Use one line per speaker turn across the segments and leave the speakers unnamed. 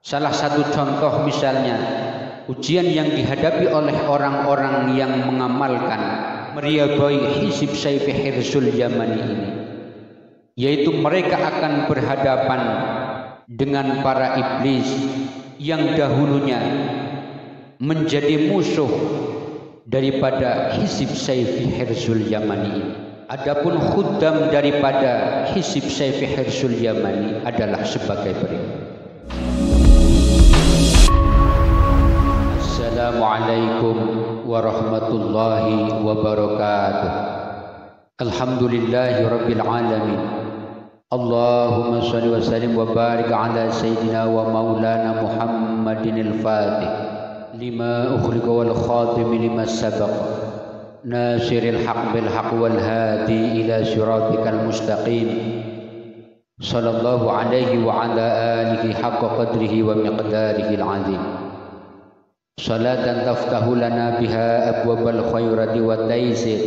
Salah satu contoh misalnya ujian yang dihadapi oleh orang-orang yang mengamalkan meriadai hizib Sayfi Hirzul Yamani ini, yaitu mereka akan berhadapan dengan para iblis yang dahulunya menjadi musuh daripada hizib Sayfi Hirzul Yamani ini. Adapun khuddam daripada hizib Sayfi Hirzul Yamani adalah sebagai berikut. Assalamualaikum warahmatullahi wabarakatuh. Alhamdulillahi rabbil alamin. Allahumma salli wa sallim wa barik ala sayyidina wa maulana Muhammadin al-Fatih lima ukhliqa wal khatim lima sabaq nasiril haq bil haq wal hadi ila siratikal mustaqim sallallahu alaihi wa ala alihi haqqa qadrihi wa miqdarihi al-azim. Salatan taftahu lana biha abwabal khairati wa taysir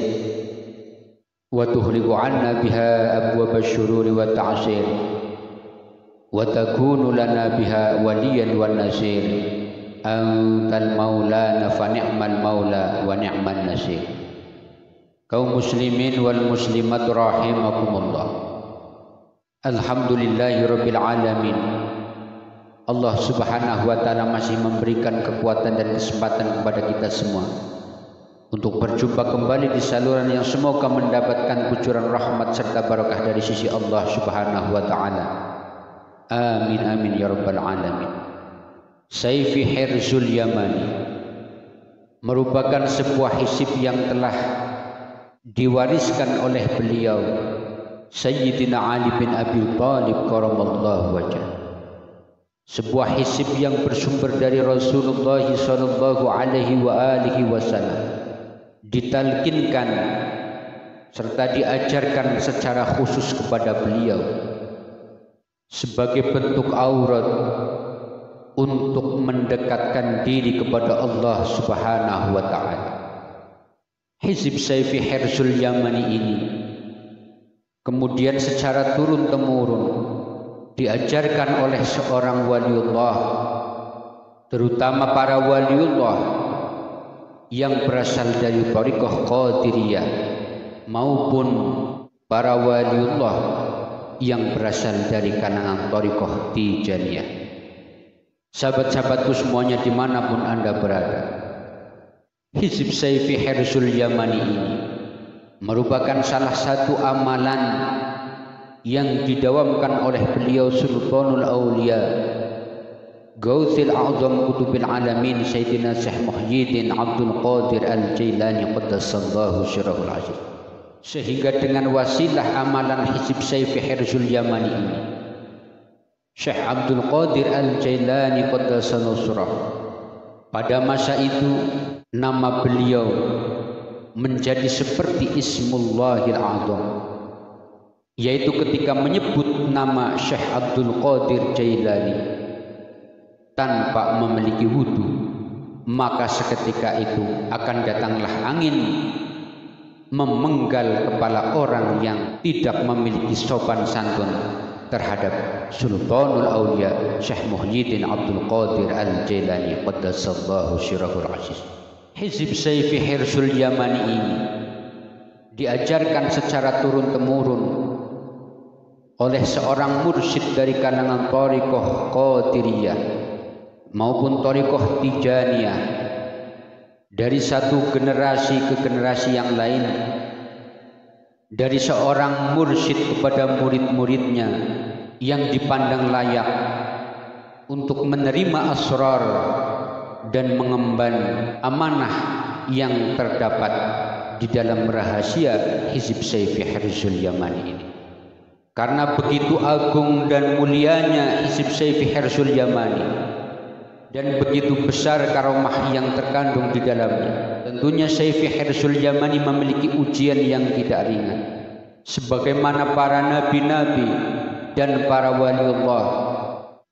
wa tuhriqu anna biha abwabal syururi wa ta'sir wa takunu lana biha waliyan wa nasir. Antal maulana fa ni'mal maula wa ni'man nasir. Kaum muslimin wal muslimat rahimakumullah. Alhamdulillahi rabbil alamin. Allah subhanahu wa ta'ala masih memberikan kekuatan dan kesempatan kepada kita semua untuk berjumpa kembali di saluran yang semoga mendapatkan kucuran rahmat serta barakah dari sisi Allah subhanahu wa ta'ala. Amin amin ya rabbal alamin. Sayfi Hirzul Yamani merupakan sebuah hizib yang telah diwariskan oleh beliau Sayyidina Ali bin Abi Thalib karamallahu wajhah. Sebuah hizib yang bersumber dari Rasulullah sallallahu alaihi wa alihi wasallam, ditalkinkan serta diajarkan secara khusus kepada beliau sebagai bentuk aurat untuk mendekatkan diri kepada Allah subhanahu wa ta'ala. Hizib Sayfi Hirzul Yamani ini kemudian secara turun-temurun diajarkan oleh seorang waliullah, terutama para waliullah yang berasal dari thariqah Qadiriyah maupun para waliullah yang berasal dari kalangan thariqah Tijaniyah. Sahabat-sahabatku semuanya dimanapun anda berada, hizib Sayfi Hirzul Yamani ini merupakan salah satu amalan yang didawamkan oleh beliau Sultanul Auliya Gauthil A'zam Qutubil Alamin Sayyidina Syekh Muhyiddin Abdul Qadir Al-Jailani Qaddasallahu Sirrahul Aziz. Sehingga dengan wasilah amalan hizib Sayfi Hirzul Yamani ini, Syekh Abdul Qadir Al-Jailani Qaddasallahu Sirrah, pada masa itu nama beliau menjadi seperti Ismullahil A'zam, yaitu ketika menyebut nama Syekh Abdul Qadir Jailani tanpa memiliki wudu, maka seketika itu akan datanglah angin memenggal kepala orang yang tidak memiliki sopan santun terhadap Sultanul Auliya Syekh Muhyiddin Abdul Qadir Al-Jailani Qaddasallahu Sirrahul Aziz. Hizib Sayfi Hirzul Yamani ini diajarkan secara turun-temurun oleh seorang mursyid dari kalangan thariqah Qadiriyah maupun thariqah Tijaniyah, dari satu generasi ke generasi yang lain, dari seorang mursyid kepada murid-muridnya yang dipandang layak untuk menerima asrar dan mengemban amanah yang terdapat di dalam rahasia hizib Sayfi Hirzul Yamani ini. Karena begitu agung dan mulianya hizib Sayfi Hirzul Yamani dan begitu besar karomah yang terkandung di dalamnya, tentunya Sayfi Hirzul Yamani memiliki ujian yang tidak ringan. Sebagaimana para nabi-nabi dan para waliullah,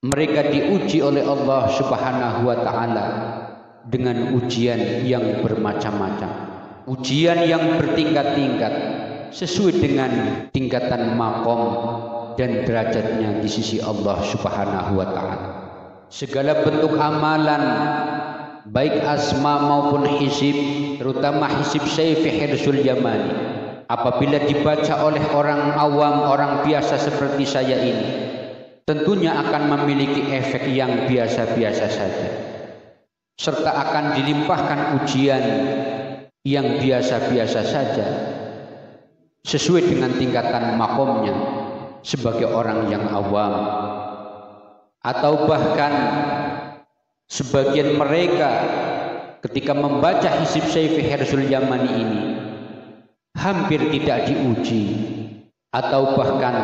mereka diuji oleh Allah subhanahu wa ta'ala dengan ujian yang bermacam-macam, ujian yang bertingkat-tingkat sesuai dengan tingkatan makom dan derajatnya di sisi Allah subhanahu wa ta'ala. segala bentuk amalan baik asma maupun hizib, terutama hizib Sayfi Hirsul Yamani, apabila dibaca oleh orang awam, orang biasa seperti saya ini, tentunya akan memiliki efek yang biasa-biasa saja, serta akan dilimpahkan ujian yang biasa-biasa saja sesuai dengan tingkatan makomnya sebagai orang yang awam. Atau bahkan sebagian mereka ketika membaca hizib Sayfi Hirsul Yamani ini hampir tidak diuji atau bahkan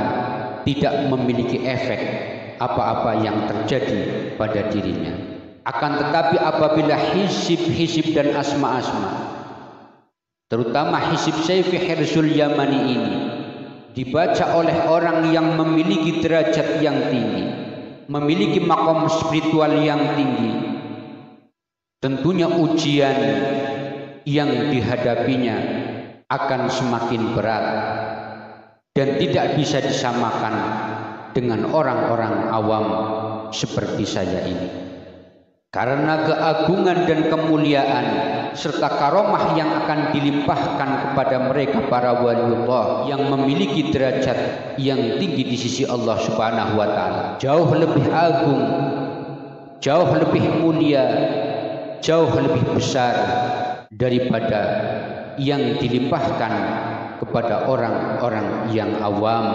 tidak memiliki efek apa-apa yang terjadi pada dirinya. Akan tetapi apabila hizib-hizib dan asma-asma, terutama hizib Sayfi Hirsul Yamani ini, dibaca oleh orang yang memiliki derajat yang tinggi, memiliki makom spiritual yang tinggi, tentunya ujian yang dihadapinya akan semakin berat dan tidak bisa disamakan dengan orang-orang awam seperti saya ini. Karena keagungan dan kemuliaan serta karomah yang akan dilimpahkan kepada mereka para waliullah yang memiliki derajat yang tinggi di sisi Allah Subhanahu wa taala, jauh lebih agung, jauh lebih mulia, jauh lebih besar daripada yang dilimpahkan kepada orang-orang yang awam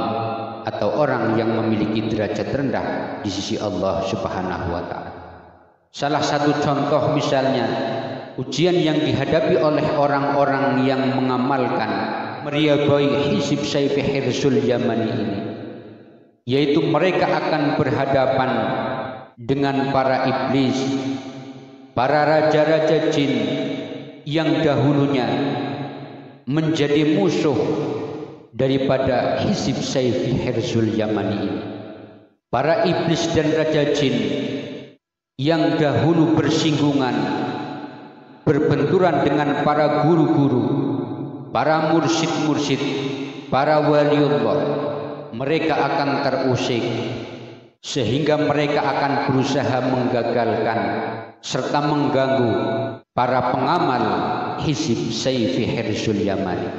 atau orang yang memiliki derajat rendah di sisi Allah Subhanahu wa taala. Salah satu contoh misalnya ujian yang dihadapi oleh orang-orang yang mengamalkan meriabai hizib Sayfi Hirsul Yamani ini, yaitu mereka akan berhadapan dengan para iblis, para raja-raja jin yang dahulunya menjadi musuh daripada hizib Sayfi Hirsul Yamani ini. Para iblis dan raja jin yang dahulu bersinggungan, berbenturan dengan para guru-guru, para mursyid-mursyid, para waliullah, mereka akan terusik sehingga mereka akan berusaha menggagalkan serta mengganggu para pengamal hizib Sayfi Hirsul Yamani.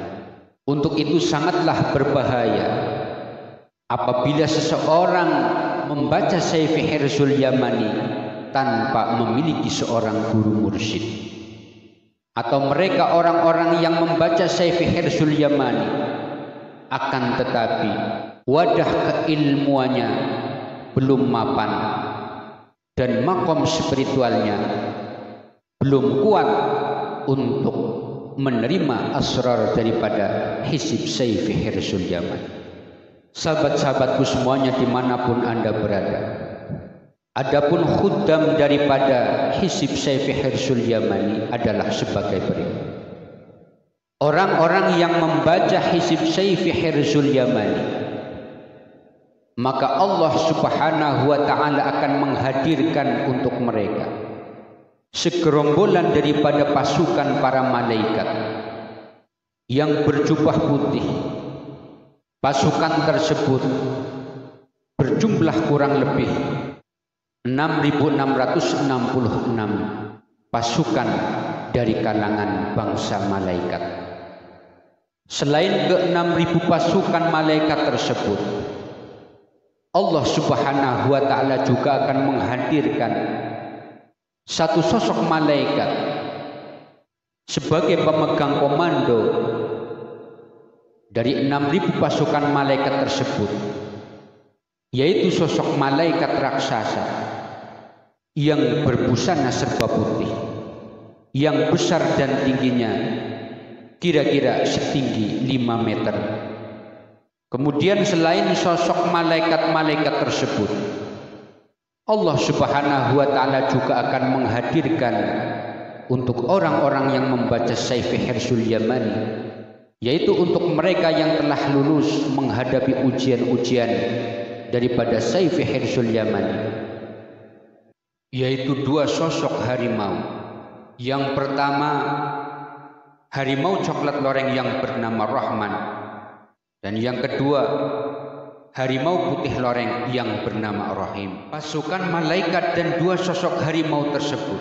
Untuk itu sangatlah berbahaya apabila seseorang membaca Sayfi Hirsul Yamani tanpa memiliki seorang guru mursyid, atau mereka orang-orang yang membaca Sayfi Hirsul Yamani akan tetapi wadah keilmuannya belum mapan dan makom spiritualnya belum kuat untuk menerima asrar daripada hizib Sayfi Hirsul Yamani. Sahabat-sahabatku semuanya dimanapun Anda berada, adapun khuddam daripada hizib Sayfi Hirsul Yamani adalah sebagai berikut. Orang-orang yang membaca hizib Sayfi Hirsul Yamani, maka Allah Subhanahu wa taala akan menghadirkan untuk mereka segerombolan daripada pasukan para malaikat yang berjubah putih. Pasukan tersebut berjumlah kurang lebih 6.666 pasukan dari kalangan bangsa malaikat. Selain ke 6.000 pasukan malaikat tersebut, Allah Subhanahu wa taala juga akan menghadirkan satu sosok malaikat sebagai pemegang komando dari 6.000 pasukan malaikat tersebut, yaitu sosok malaikat raksasa yang berbusana serba putih, yang besar dan tingginya kira-kira setinggi 5 meter. Kemudian selain sosok malaikat-malaikat tersebut, Allah Subhanahu wa taala juga akan menghadirkan untuk orang-orang yang membaca Sayfi Hirsul Yamani, yaitu untuk mereka yang telah lulus menghadapi ujian-ujian daripada Sayfi Hirsul Yamani, yaitu 2 sosok harimau. Yang pertama, harimau coklat loreng yang bernama Rahman, dan yang kedua, harimau putih loreng yang bernama Rahim. Pasukan malaikat dan dua sosok harimau tersebut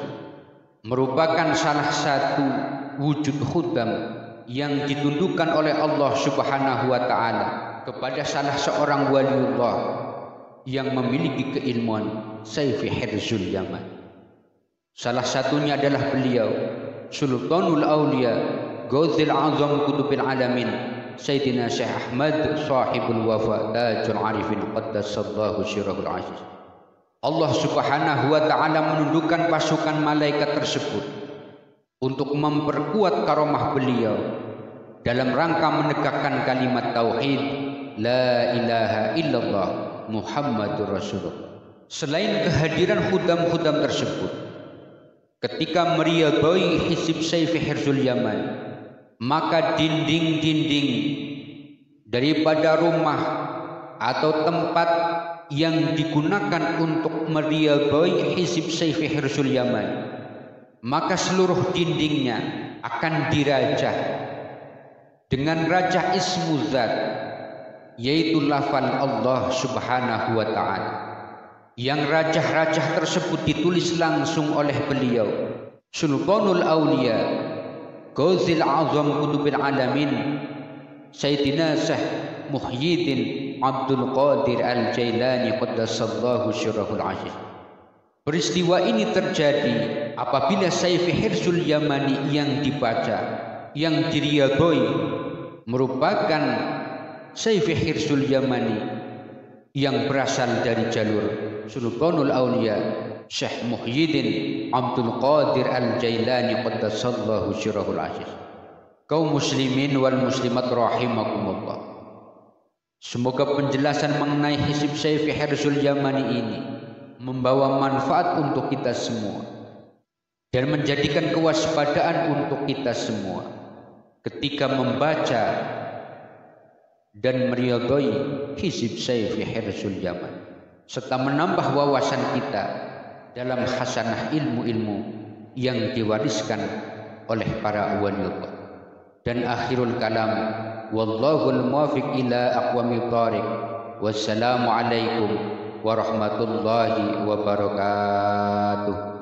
merupakan salah satu wujud khudam yang ditundukkan oleh Allah Subhanahu wa taala kepada salah seorang waliullah yang memiliki keilmuan Sayfi Hirzul Yaman. Salah satunya adalah beliau Sultanul Aulia Ghauthul Azam Qutubil Alamin Sayyidina Syekh Ahmad Sahibul Wafa Tajul Arifin Qaddasallahu Sirahul Aziz. Allah Subhanahu wa taala menundukkan pasukan malaikat tersebut untuk memperkuat karomah beliau dalam rangka menegakkan kalimat tauhid la ilaha illallah Muhammadur Rasulullah. Selain kehadiran khudam-khudam tersebut, ketika meridhai Hizib Sayfi Hirzul Yaman, maka dinding-dinding daripada rumah atau tempat yang digunakan untuk meridhai Hizib Sayfi Hirzul Yaman, maka seluruh dindingnya akan dirajah dengan rajah ismu zat, yaitu lafal Allah Subhanahu wa taala. Yang rajah-rajah tersebut ditulis langsung oleh beliau Sultanul Aulia Ghauthul Azam Qutubil Alamin Sayyidina Syekh Muhyiddin Abdul Qadir Al-Jailani Qaddasallahu Sirahul Aziz. Peristiwa ini terjadi apabila Sayfi Hirzul Yamani yang dibaca, yang diriyadhoi merupakan Sayfi Hirzul Yamani yang berasal dari jalur Sultanul Aulia Syekh Muhyiddin Abdul Qadir Al-Jailani Qaddasallahu Sirahul Aziz. Kaum muslimin wal muslimat rahimakumullah, semoga penjelasan mengenai Hizib Sayfi Hirzul Yamani ini membawa manfaat untuk kita semua dan menjadikan kewaspadaan untuk kita semua ketika membaca dan meridhai Hizib Sayfi Hirzul Yaman, serta menambah wawasan kita dalam hasanah ilmu-ilmu yang diwariskan oleh para waliullah. Dan akhirul kalam, wallahul muwaffiq ila aqwamit thariq. Wassalamu alaikum warahmatullahi wabarakatuh.